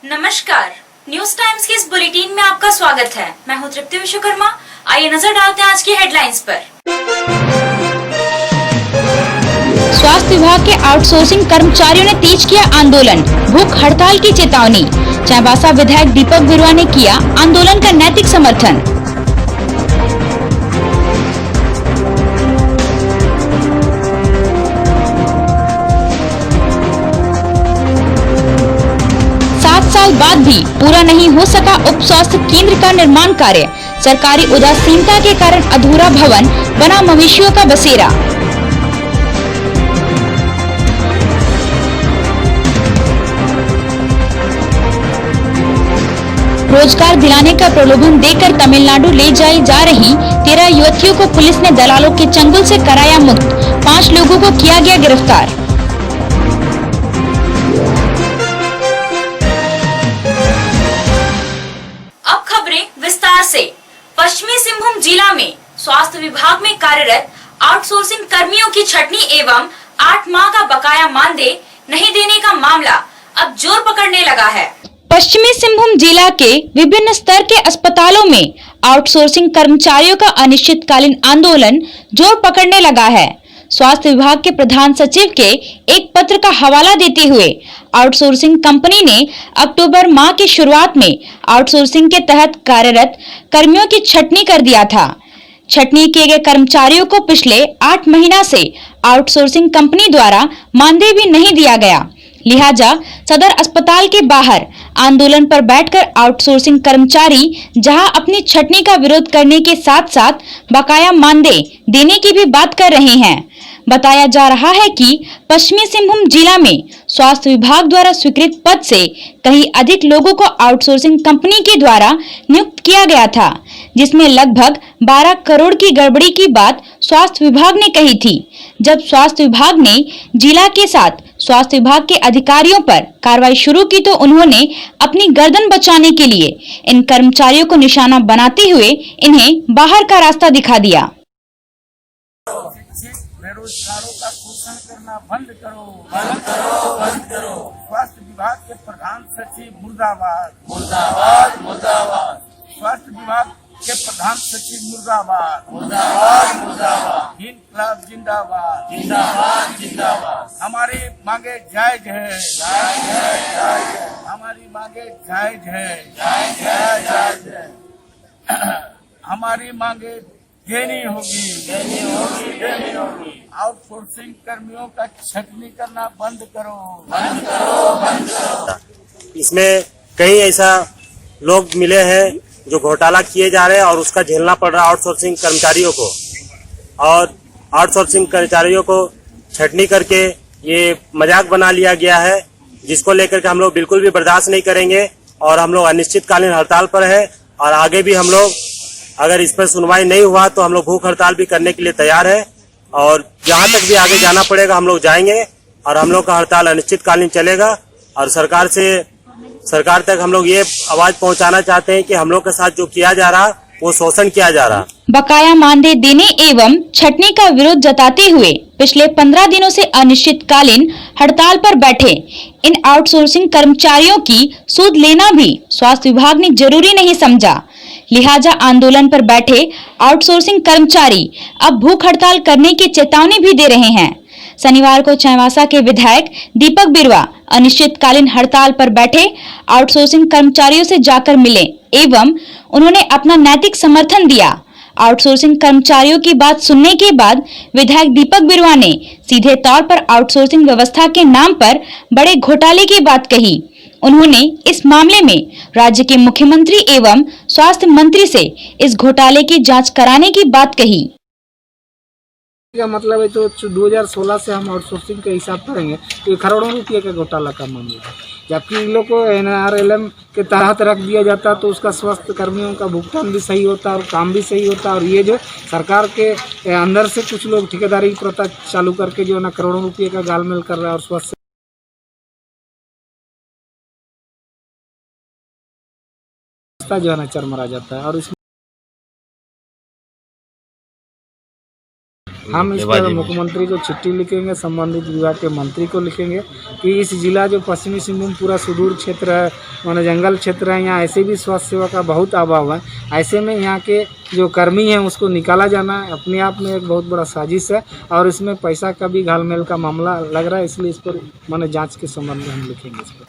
नमस्कार, news times के इस बुलेटिन में आपका स्वागत है। मैं हूं तृप्ति विश्वकर्मा। आइए नजर डालते हैं आज की हेडलाइंस पर। स्वास्थ्य विभाग के आउटसोर्सिंग कर्मचारियों ने तेज किया आंदोलन, भूख हड़ताल की चेतावनी। चाईबासा विधायक दीपक बिरुआ ने किया आंदोलन का नैतिक समर्थन। साल बाद भी पूरा नहीं हो सका उप स्वास्थ्य केंद्र का निर्माण कार्य। सरकारी उदासीनता के कारण अधूरा भवन बना मवेशियों का बसेरा। रोजगार दिलाने का प्रलोभन देकर तमिलनाडु ले जाई जा रही 13 युवतियों को पुलिस ने दलालों के चंगुल से कराया मुक्त। 5 लोगों को किया गया गिरफ्तार। विस्तार से। पश्चिमी सिंहभूम जिला में स्वास्थ्य विभाग में कार्यरत आउटसोर्सिंग कर्मियों की छटनी एवं 8 माह का बकाया मानदेय नहीं देने का मामला अब जोर पकड़ने लगा है। पश्चिमी सिंहभूम जिला के विभिन्न स्तर के अस्पतालों में आउटसोर्सिंग कर्मचारियों का अनिश्चितकालीन आंदोलन जोर पकड़ने लगा है। स्वास्थ्य विभाग के प्रधान सचिव के एक पत्र का हवाला देते हुए आउटसोर्सिंग कंपनी ने अक्टूबर माह की शुरुआत में आउटसोर्सिंग के तहत कार्यरत कर्मियों की छटनी कर दिया था। छटनी किए गए कर्मचारियों को पिछले 8 महीना से आउटसोर्सिंग कंपनी द्वारा मानदेय भी नहीं दिया गया। लिहाजा सदर अस्पताल के बाहर आंदोलन पर बैठकर आउटसोर्सिंग कर्मचारी जहां अपनी छटनी का विरोध करने के साथ साथ बकाया मानदेय देने की भी बात कर रहे हैं। बताया जा रहा है कि पश्चिमी सिंहभूम जिला में स्वास्थ्य विभाग द्वारा स्वीकृत पद से कहीं अधिक लोगों को आउटसोर्सिंग कंपनी के द्वारा नियुक्त किया गया था, जिसमें लगभग 12 करोड़ की गड़बड़ी की बात स्वास्थ्य विभाग ने कही थी। जब स्वास्थ्य विभाग ने जिला के साथ स्वास्थ्य विभाग के अधिकारियों पर कार्रवाई शुरू की तो उन्होंने अपनी गर्दन बचाने के लिए इन कर्मचारियों को निशाना बनाते हुए इन्हें बाहर का रास्ता दिखा दिया। बेरोजगारों का शोषण करना बंद करो, बंद करो, बंद करो। स्वास्थ्य विभाग के प्रधान सचिव मुर्दाबाद, मुर्दाबाद, मुर्दाबाद। स्वास्थ्य विभाग के प्रधान सचिव मुर्दाबाद, मुर्दाबाद, मुर्दाबाद। इनकलाब जिंदाबाद, जिंदाबाद, जिंदाबाद। हमारी मांगे जायज है, जायज है, जायज है। हमारी मांगे जायज है, जायज है, जायज है। हमारी मांगे देनी होगी, देनी होगी, देनी होगी। आउटसोर्सिंग कर्मियों का छटनी करना बंद करो, बंद करो, बंद करो। इसमें कई ऐसा लोग मिले हैं जो घोटाला किए जा रहे हैं और उसका झेलना पड़ रहा है आउटसोर्सिंग कर्मचारियों को। और आउटसोर्सिंग कर्मचारियों को छटनी करके ये मजाक बना लिया गया है, जिसको लेकर के हम लोग बिल्कुल भी बर्दाश्त नहीं करेंगे और हम लोग अनिश्चितकालीन हड़ताल पर है। और आगे भी हम लोग अगर इस पर सुनवाई नहीं हुआ तो हम लोग भूख हड़ताल भी करने के लिए तैयार है और जहां तक भी आगे जाना पड़ेगा हम लोग जाएंगे और हम लोग का हड़ताल अनिश्चितकालीन चलेगा। और सरकार तक हम लोग ये आवाज पहुंचाना चाहते हैं कि हम लोग के साथ जो किया जा रहा वो शोषण किया जा रहा। बकाया मानदेय देने एवं छटनी का विरोध जताते हुए पिछले 15 दिनों से अनिश्चितकालीन हड़ताल पर बैठे इन आउटसोर्सिंग कर्मचारियों की सूद लेना भी स्वास्थ्य विभाग ने जरूरी नहीं समझा। लिहाजा आंदोलन पर बैठे आउटसोर्सिंग कर्मचारी अब भूख हड़ताल करने की चेतावनी भी दे रहे हैं। शनिवार को चाईबासा के विधायक दीपक बिरुआ अनिश्चितकालीन हड़ताल पर बैठे आउटसोर्सिंग कर्मचारियों से जाकर मिले एवं उन्होंने अपना नैतिक समर्थन दिया। आउटसोर्सिंग कर्मचारियों की बात सुनने के बाद विधायक दीपक बिरुआ ने सीधे तौर पर आउटसोर्सिंग व्यवस्था के नाम पर बड़े घोटाले की बात कही। उन्होंने इस मामले में राज्य के मुख्यमंत्री एवं स्वास्थ्य मंत्री से इस घोटाले की जांच कराने की बात कही। का मतलब है तो 2016 से हम आउटसोर्सिंग के हिसाब करेंगे तो करोड़ों रुपये का घोटाला का मामला है, जबकि इन लोग को NRLM के तहत रख दिया जाता तो उसका स्वास्थ्य कर्मियों का भुगतान भी सही होता और काम भी सही होता। और ये जो सरकार के अंदर से कुछ लोग ठेकेदारी प्रथा चालू करके जो है ना करोड़ों रुपये का गालमेल कर रहा है और स्वास्थ्य जो है ना चरमरा जाता है। और इसमें हम इस पर मुख्यमंत्री को चिट्ठी लिखेंगे, संबंधित विभाग के मंत्री को लिखेंगे कि इस जिला जो पश्चिमी सिंहभूम पूरा सुदूर क्षेत्र है, माने जंगल क्षेत्र है, यहाँ ऐसे भी स्वास्थ्य सेवा का बहुत अभाव है। ऐसे में यहाँ के जो कर्मी हैं उसको निकाला जाना अपने आप में एक बहुत बड़ा साजिश है और इसमें पैसा का भी घालमेल का मामला लग रहा है, इसलिए इस पर माने जाँच के संबंध में हम लिखेंगे इस पर।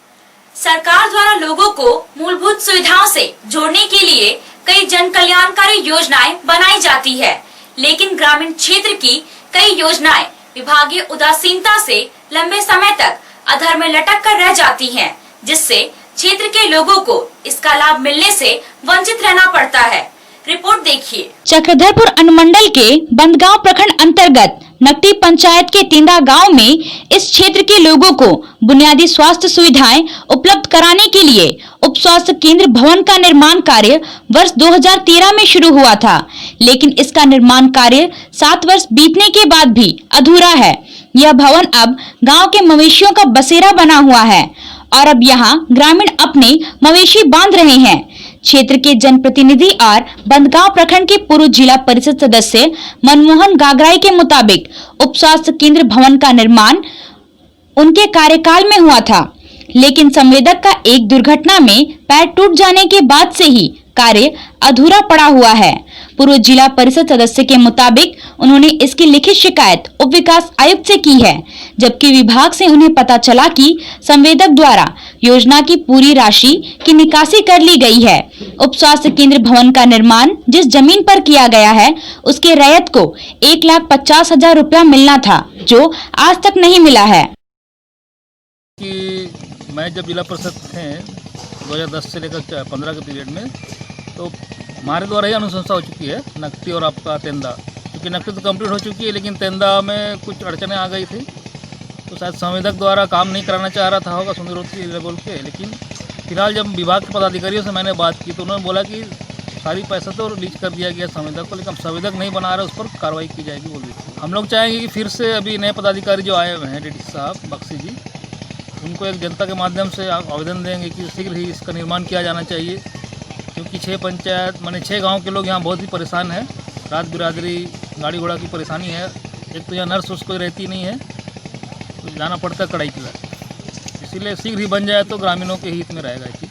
सरकार द्वारा लोगों को मूलभूत सुविधाओं से जोड़ने के लिए कई जन कल्याणकारी योजनाएं बनाई जाती है, लेकिन ग्रामीण क्षेत्र की कई योजनाएं विभागीय उदासीनता से लंबे समय तक अधर में लटक कर रह जाती हैं, जिससे क्षेत्र के लोगों को इसका लाभ मिलने से वंचित रहना पड़ता है। रिपोर्ट देखिए। चक्रधरपुर अनुमंडल के बंदगांव प्रखंड अंतर्गत नकटी पंचायत के तिंदा गांव में इस क्षेत्र के लोगों को बुनियादी स्वास्थ्य सुविधाएं उपलब्ध कराने के लिए उप स्वास्थ्य केंद्र भवन का निर्माण कार्य वर्ष 2013 में शुरू हुआ था, लेकिन इसका निर्माण कार्य 7 वर्ष बीतने के बाद भी अधूरा है। यह भवन अब गांव के मवेशियों का बसेरा बना हुआ है और अब यहां ग्रामीण अपने मवेशी बांध रहे हैं। क्षेत्र के जनप्रतिनिधि और बंदगांव प्रखंड के पूर्व जिला परिषद सदस्य मनमोहन गागराई के मुताबिक उप स्वास्थ्य केंद्र भवन का निर्माण उनके कार्यकाल में हुआ था, लेकिन संवेदक का एक दुर्घटना में पैर टूट जाने के बाद से ही कार्य अधूरा पड़ा हुआ है। पूर्व जिला परिषद सदस्य के मुताबिक उन्होंने इसकी लिखित शिकायत उप विकास आयुक्त से की है, जबकि विभाग से उन्हें पता चला कि संवेदक द्वारा योजना की पूरी राशि की निकासी कर ली गई है। उप स्वास्थ्य केंद्र भवन का निर्माण जिस जमीन पर किया गया है उसके रैयत को 1,50,000 रुपया मिलना था, जो आज तक नहीं मिला है। कि मैं जब जिला परिषद थे 2010 से लेकर 15 के पीरियड में, तो हमारे द्वारा ही अनुशंसा हो चुकी है नकटी और आपका तेंदा, क्योंकि नकटी तो कंप्लीट हो चुकी है लेकिन तेंदा में कुछ अड़चनें आ गई थी, तो शायद संवेदक द्वारा काम नहीं कराना चाह रहा था होगा सुंदर बोल के। लेकिन फिलहाल जब विभाग के पदाधिकारियों से मैंने बात की तो उन्होंने बोला कि सारी पैसा तो रिलीज कर दिया गया संवेदक को, लेकिन संवेदक नहीं बना रहे, उस पर कार्रवाई की जाएगी बोल रही थी। हम लोग चाहेंगे कि फिर से अभी नए पदाधिकारी जो आए हुए हैं डीडी साहब बख्शी जी, उनको एक जनता के माध्यम से आवेदन देंगे कि शीघ्र ही इसका निर्माण किया जाना चाहिए, क्योंकि 6 पंचायत माने 6 गांव के लोग यहाँ बहुत ही परेशान हैं। रात बिरादरी गाड़ी घोड़ा की परेशानी है, एक तो यहाँ नर्स उसको रहती नहीं है, तो जाना पड़ता है कड़ाई किला, इसीलिए शीघ्र ही बन जाए तो ग्रामीणों के हित में रहेगा।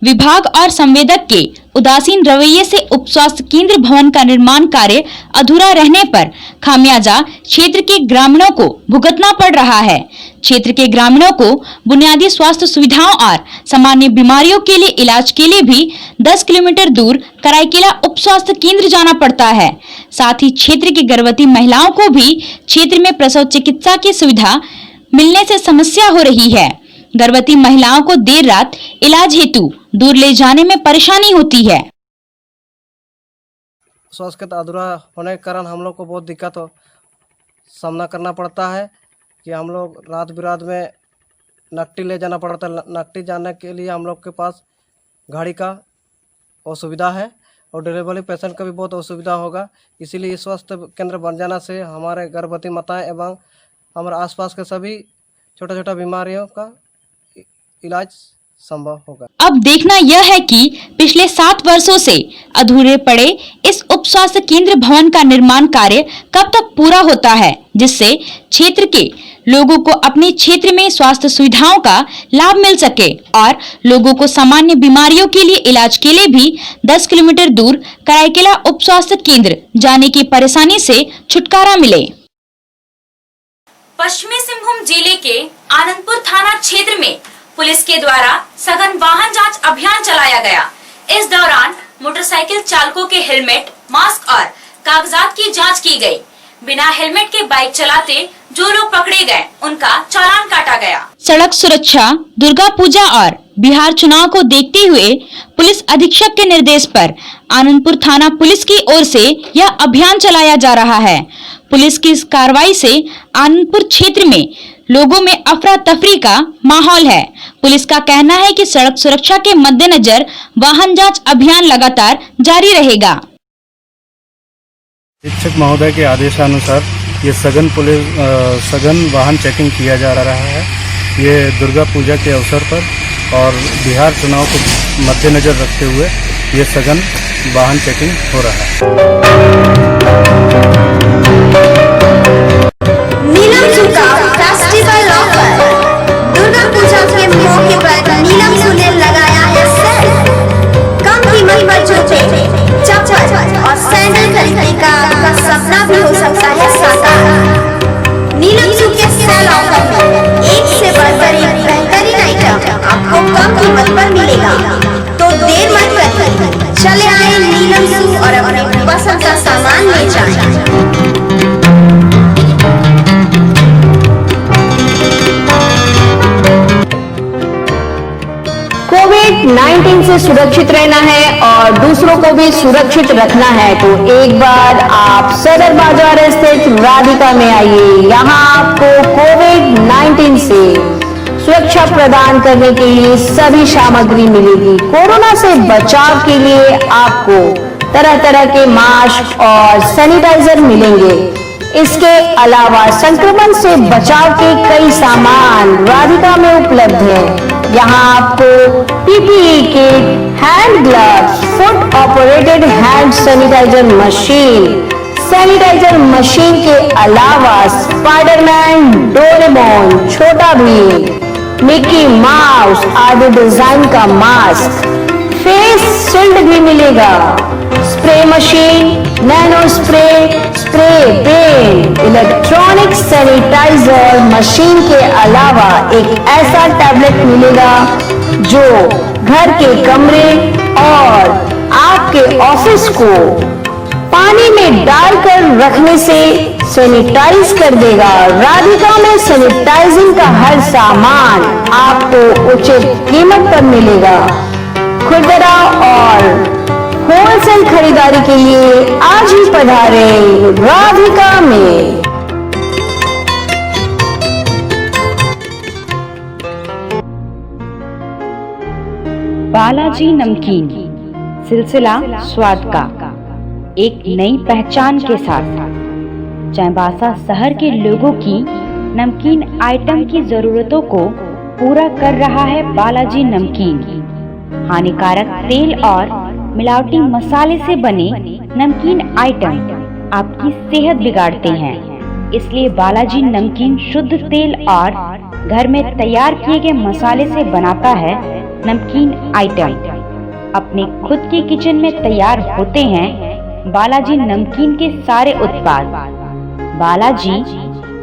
विभाग और संवेदक के उदासीन रवैये से उप स्वास्थ्य केंद्र भवन का निर्माण कार्य अधूरा रहने पर खामियाजा क्षेत्र के ग्रामीणों को भुगतना पड़ रहा है। क्षेत्र के ग्रामीणों को बुनियादी स्वास्थ्य सुविधाओं और सामान्य बीमारियों के लिए इलाज के लिए भी 10 किलोमीटर दूर कराईकेला उप स्वास्थ्य केंद्र जाना पड़ता है। साथ ही क्षेत्र की गर्भवती महिलाओं को भी क्षेत्र में प्रसव चिकित्सा की सुविधा मिलने से समस्या हो रही है। गर्भवती महिलाओं को देर रात इलाज हेतु दूर ले जाने में परेशानी होती है। स्वास्थ्य का अधूरा होने के कारण हम लोग को बहुत दिक्कत सामना करना पड़ता है कि हम लोग रात बिरात में नकटी ले जाना पड़ता है। नकटी जाने के लिए हम लोग के पास गाड़ी का असुविधा है और डिलीवरी पेशेंट का भी बहुत असुविधा होगा, इसीलिए स्वास्थ्य केंद्र बन जाना से हमारे गर्भवती माताएं एवं हमारे आसपास के सभी छोटा छोटा बीमारियों का इलाज संभव होगा। अब देखना यह है कि पिछले 7 वर्षों से अधूरे पड़े इस उप स्वास्थ्य केंद्र भवन का निर्माण कार्य कब तक पूरा होता है, जिससे क्षेत्र के लोगों को अपने क्षेत्र में स्वास्थ्य सुविधाओं का लाभ मिल सके और लोगों को सामान्य बीमारियों के लिए इलाज के लिए भी 10 किलोमीटर दूर कराईकेला उप स्वास्थ्य केंद्र जाने की परेशानी से छुटकारा मिले। पश्चिमी सिंहभूम जिले के आनंदपुर थाना क्षेत्र में पुलिस के द्वारा सघन वाहन जांच अभियान चलाया गया। इस दौरान मोटरसाइकिल चालकों के हेलमेट, मास्क और कागजात की जांच की गई। बिना हेलमेट के बाइक चलाते जो लोग पकड़े गए उनका चालान काटा गया। सड़क सुरक्षा, दुर्गा पूजा और बिहार चुनाव को देखते हुए पुलिस अधीक्षक के निर्देश पर आनंदपुर थाना पुलिस की ओर से यह अभियान चलाया जा रहा है। पुलिस की इस कार्रवाई से आनंदपुर क्षेत्र में लोगों में अफरा तफरी का माहौल है। पुलिस का कहना है कि सड़क सुरक्षा के मद्देनजर वाहन जांच अभियान लगातार जारी रहेगा। अधीक्षक महोदय के आदेशानुसार ये सघन वाहन चेकिंग किया जा रहा है। ये दुर्गा पूजा के अवसर पर और बिहार चुनाव को मद्देनजर रखते हुए ये सघन वाहन चेकिंग हो रहा है। नीलम जू का फेस्टिवल ऑफर। दुर्गा पूजा के मौके पर नीलम जू ने लगाया है सेल। कम कीमत पर जूते, चप्पल और सैंडल खरीदने का आपका सपना भी हो सकता है साकार। नीलम जू के सेल ऑफर में एक से बढ़कर एक बेहतरीन आइटम आपको कम कीमत पर मिलेगा। तो देर मत करिए, चले आए नीलम जू और अपने पसंद का सामान ले जाएं। कोविड-19 से सुरक्षित रहना है और दूसरों को भी सुरक्षित रखना है तो एक बार आप सदर बाजार स्थित राधिका में आइए। यहाँ आपको कोविड-19 से सुरक्षा प्रदान करने के लिए सभी सामग्री मिलेगी। कोरोना से बचाव के लिए आपको तरह तरह के मास्क और सैनिटाइजर मिलेंगे। इसके अलावा संक्रमण से बचाव के कई सामान राधिका में उपलब्ध हैं। यहाँ आपको PPE kit, hand gloves, foot operated hand sanitizer machine के अलावा Spiderman, Doraemon, Chhota Bheem, Mickey Mouse आदि डिजाइन का मास्क, फेस शील्ड भी मिलेगा। Spray machine, nano spray, spray pen, electronic sanitizer machine के अलावा एक ऐसा टैबलेट मिलेगा जो घर के कमरे और आपके ऑफिस को पानी में डालकर रखने से सैनिटाइज कर देगा। राधिका में सैनिटाइजिंग का हर सामान आपको उचित कीमत पर मिलेगा। खुदरा और होलसेल खरीदारी के लिए आज ही पधारे राधिका में। बालाजी नमकीन, सिलसिला स्वाद का एक नई पहचान के साथ चाईबासा शहर के लोगों की नमकीन आइटम की जरूरतों को पूरा कर रहा है बालाजी नमकीन। हानिकारक तेल और मिलावटी मसाले से बने नमकीन आइटम आपकी सेहत बिगाड़ते हैं, इसलिए बालाजी नमकीन शुद्ध तेल और घर में तैयार किए गए मसाले से बनाता है नमकीन आइटम। अपने खुद के किचन में तैयार होते हैं बालाजी नमकीन के सारे उत्पाद। बालाजी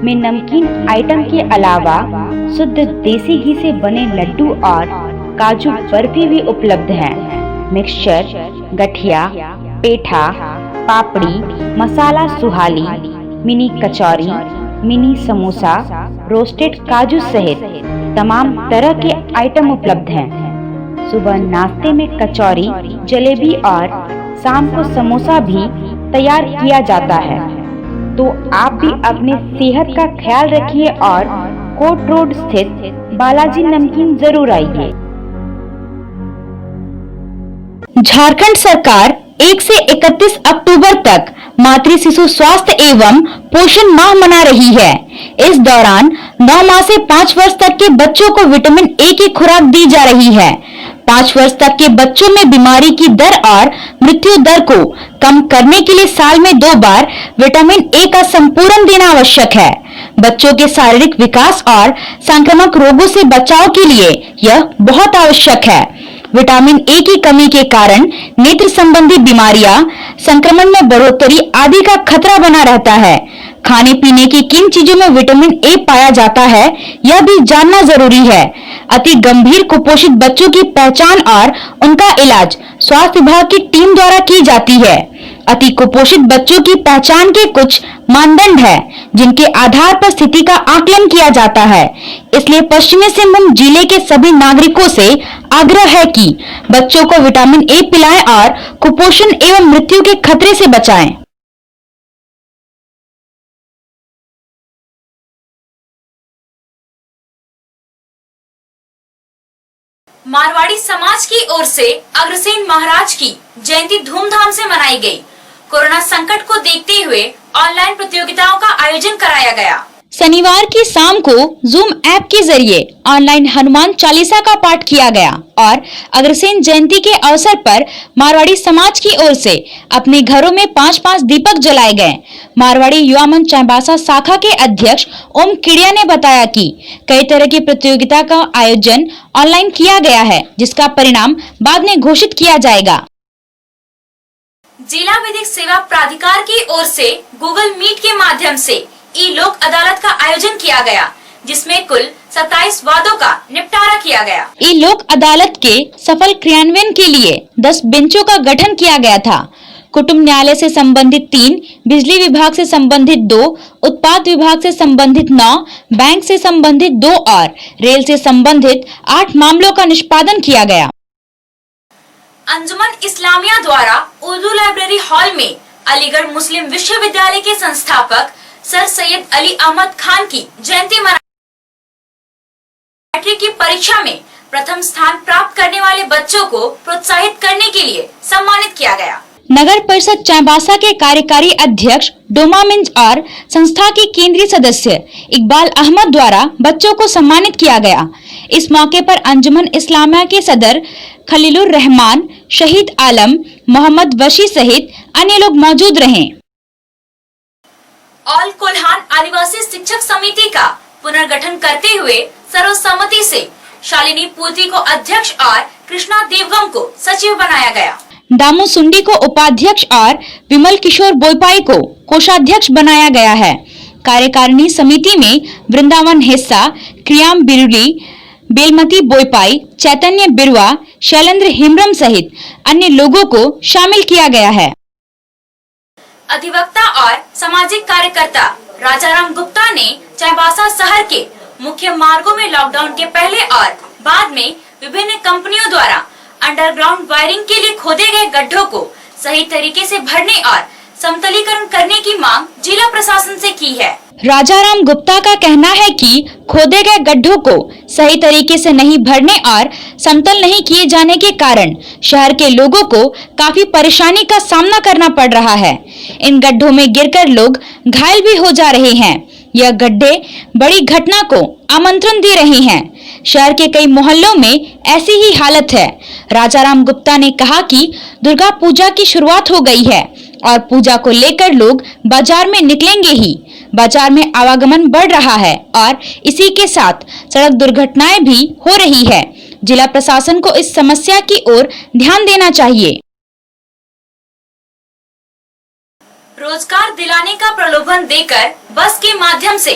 में नमकीन आइटम के अलावा शुद्ध देसी घी से बने लड्डू और काजू बर्फी भी उपलब्ध है। मिक्सचर, गठिया, पेठा, पापड़ी, मसाला सुहाली, मिनी कचौरी, मिनी समोसा, रोस्टेड काजू सहित तमाम तरह के आइटम उपलब्ध हैं। सुबह नाश्ते में कचौरी, जलेबी और शाम को समोसा भी तैयार किया जाता है। तो आप भी अपने सेहत का ख्याल रखिए और कोट रोड स्थित बालाजी नमकीन जरूर आइए। झारखंड सरकार 1 से 31 अक्टूबर तक मातृ शिशु स्वास्थ्य एवं पोषण माह मना रही है। इस दौरान 9 माह से 5 वर्ष तक के बच्चों को विटामिन ए की खुराक दी जा रही है। 5 वर्ष तक के बच्चों में बीमारी की दर और मृत्यु दर को कम करने के लिए साल में 2 बार विटामिन ए का संपूर्ण देना आवश्यक है। बच्चों के शारीरिक विकास और संक्रामक रोगों से बचाव के लिए यह बहुत आवश्यक है। विटामिन ए की कमी के कारण नेत्र संबंधी बीमारियां, संक्रमण में बढ़ोतरी आदि का खतरा बना रहता है। खाने पीने की किन चीजों में विटामिन ए पाया जाता है यह भी जानना जरूरी है। अति गंभीर कुपोषित बच्चों की पहचान और उनका इलाज स्वास्थ्य विभाग की टीम द्वारा की जाती है। अति कुपोषित बच्चों की पहचान के कुछ मानदंड है जिनके आधार पर स्थिति का आकलन किया जाता है। इसलिए पश्चिमी सिंहभूम जिले के सभी नागरिकों से आग्रह है कि बच्चों को विटामिन ए पिलाएं और कुपोषण एवं मृत्यु के खतरे से बचाएं। मारवाड़ी समाज की ओर से अग्रसेन महाराज की जयंती धूमधाम से मनाई गई। कोरोना संकट को देखते हुए ऑनलाइन प्रतियोगिताओं का आयोजन कराया गया। शनिवार की शाम को जूम ऐप के जरिए ऑनलाइन हनुमान चालीसा का पाठ किया गया और अग्रसेन जयंती के अवसर पर मारवाड़ी समाज की ओर से अपने घरों में 5-5 दीपक जलाए गए। मारवाड़ी युवा मंच चाईबासा शाखा के अध्यक्ष ओम किड़िया ने बताया कि कई तरह की प्रतियोगिता का आयोजन ऑनलाइन किया गया है, जिसका परिणाम बाद में घोषित किया जाएगा। जिला विधिक सेवा प्राधिकार की ओर से गूगल मीट के माध्यम से ई लोक अदालत का आयोजन किया गया, जिसमें कुल 27 वादों का निपटारा किया गया। ई लोक अदालत के सफल क्रियान्वयन के लिए 10 बेंचों का गठन किया गया था। कुटुंब न्यायालय से संबंधित 3, बिजली विभाग से संबंधित 2, उत्पाद विभाग से संबंधित 9, बैंक से संबंधित 2 और रेल से संबंधित 8 मामलों का निष्पादन किया गया। अंजुमन इस्लामिया द्वारा उर्दू लाइब्रेरी हॉल में अलीगढ़ मुस्लिम विश्वविद्यालय के संस्थापक सर सैयद अली अहमद खान की जयंती मनाई। मैट्रिक की परीक्षा में प्रथम स्थान प्राप्त करने वाले बच्चों को प्रोत्साहित करने के लिए सम्मानित किया गया। नगर परिषद चाईबासा के कार्यकारी अध्यक्ष डोमा मिंज और संस्था के केंद्रीय सदस्य इकबाल अहमद द्वारा बच्चों को सम्मानित किया गया। इस मौके पर अंजुमन इस्लामिया के सदर खलीलुर रहमान, शहीद आलम, मोहम्मद वशी सहित अन्य लोग मौजूद रहे। ऑल कोल्हान आदिवासी शिक्षक समिति का पुनर्गठन करते हुए सर्वसम्मति से शालिनी पूर्ति को अध्यक्ष और कृष्णा देवगम को सचिव बनाया गया। दामू सुंडी को उपाध्यक्ष और विमल किशोर बोईपाई को कोषाध्यक्ष बनाया गया है। कार्यकारिणी समिति में वृंदावन हिस्सा, क्रियाम बिरुली, बेलमती बोईपाई, चैतन्य बिरुआ, शैलेंद्र हिमरम सहित अन्य लोगों को शामिल किया गया है। अधिवक्ता और सामाजिक कार्यकर्ता राजाराम गुप्ता ने चाईबासा शहर के मुख्य मार्गों में लॉकडाउन के पहले और बाद में विभिन्न कंपनियों द्वारा अंडरग्राउंड वायरिंग के लिए खोदे गए गड्ढों को सही तरीके से भरने और समतलीकरण करने की मांग जिला प्रशासन से की है। राजाराम गुप्ता का कहना है कि खोदे गए गड्ढों को सही तरीके से नहीं भरने और समतल नहीं किए जाने के कारण शहर के लोगों को काफी परेशानी का सामना करना पड़ रहा है। इन गड्ढों में गिरकर लोग घायल भी हो जा रहे हैं। यह गड्ढे बड़ी घटना को आमंत्रण दे रहे हैं। शहर के कई मोहल्लों में ऐसी ही हालत है। राजाराम गुप्ता ने कहा कि दुर्गा पूजा की शुरुआत हो गई है और पूजा को लेकर लोग बाजार में निकलेंगे ही। बाजार में आवागमन बढ़ रहा है और इसी के साथ सड़क दुर्घटनाएं भी हो रही है। जिला प्रशासन को इस समस्या की ओर ध्यान देना चाहिए। रोजगार दिलाने का प्रलोभन देकर बस के माध्यम से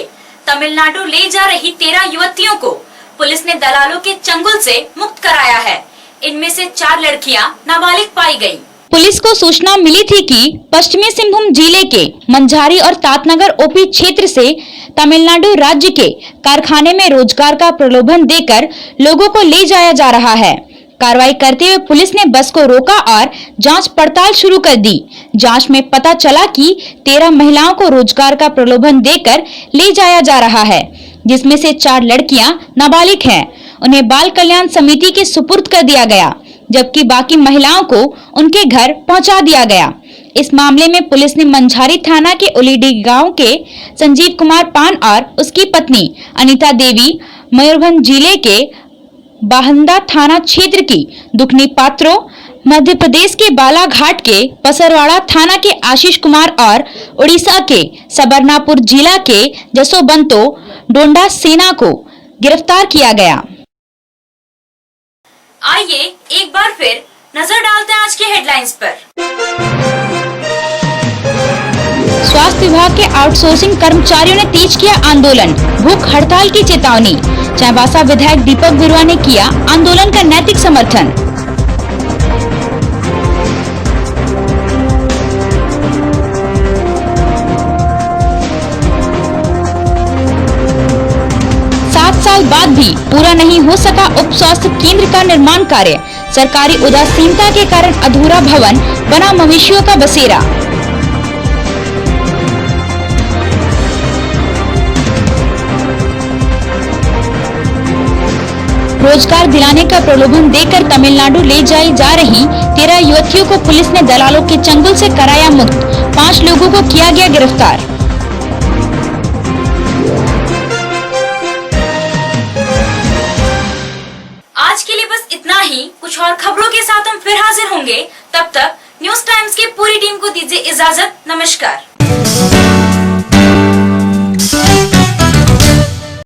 तमिलनाडु ले जा रही 13 युवतियों को पुलिस ने दलालों के चंगुल से मुक्त कराया है। इनमें से 4 लड़कियां नाबालिग पाई गयी। पुलिस को सूचना मिली थी कि पश्चिमी सिंहभूम जिले के मंझारी और तातनगर ओपी क्षेत्र से तमिलनाडु राज्य के कारखाने में रोजगार का प्रलोभन देकर लोगों को ले जाया जा रहा है। कार्रवाई करते हुए पुलिस ने बस को रोका और जांच पड़ताल शुरू कर दी। जांच में पता चला कि 13 महिलाओं को रोजगार का प्रलोभन देकर ले जाया जा रहा है, जिसमें से 4 लड़कियां नाबालिग हैं। उन्हें बाल कल्याण समिति के सुपुर्द कर दिया गया, जबकि बाकी महिलाओं को उनके घर पहुंचा दिया गया। इस मामले में पुलिस ने मंझारी थाना के उलीडी गांव के संजीव कुमार पान और उसकी पत्नी अनीता देवी, मयूरभंज जिले के बाहंदा थाना क्षेत्र की दुखनी पात्रों, मध्य प्रदेश के बालाघाट के पसरवाड़ा थाना के आशीष कुमार और उड़ीसा के सबरनापुर जिला के जसोबंतो डोंडा सेना को गिरफ्तार किया गया। आइए एक बार फिर नजर डालते हैं आज के हेडलाइंस पर। स्वास्थ्य विभाग के आउटसोर्सिंग कर्मचारियों ने तेज किया आंदोलन, भूख हड़ताल की चेतावनी। चाईबासा विधायक दीपक बिरुआ ने किया आंदोलन का नैतिक समर्थन। साल बाद भी पूरा नहीं हो सका उप स्वास्थ्य केंद्र का निर्माण कार्य। सरकारी उदासीनता के कारण अधूरा भवन बना मवेशियों का बसेरा। रोजगार दिलाने का प्रलोभन देकर तमिलनाडु ले जाई जा रही 13 युवतियों को पुलिस ने दलालों के चंगुल से कराया मुक्त। 5 लोगों को किया गया गिरफ्तार। ही कुछ और खबरों के साथ हम फिर हाजिर होंगे। तब तक न्यूज टाइम्स की पूरी टीम को दीजिए इजाजत। नमस्कार।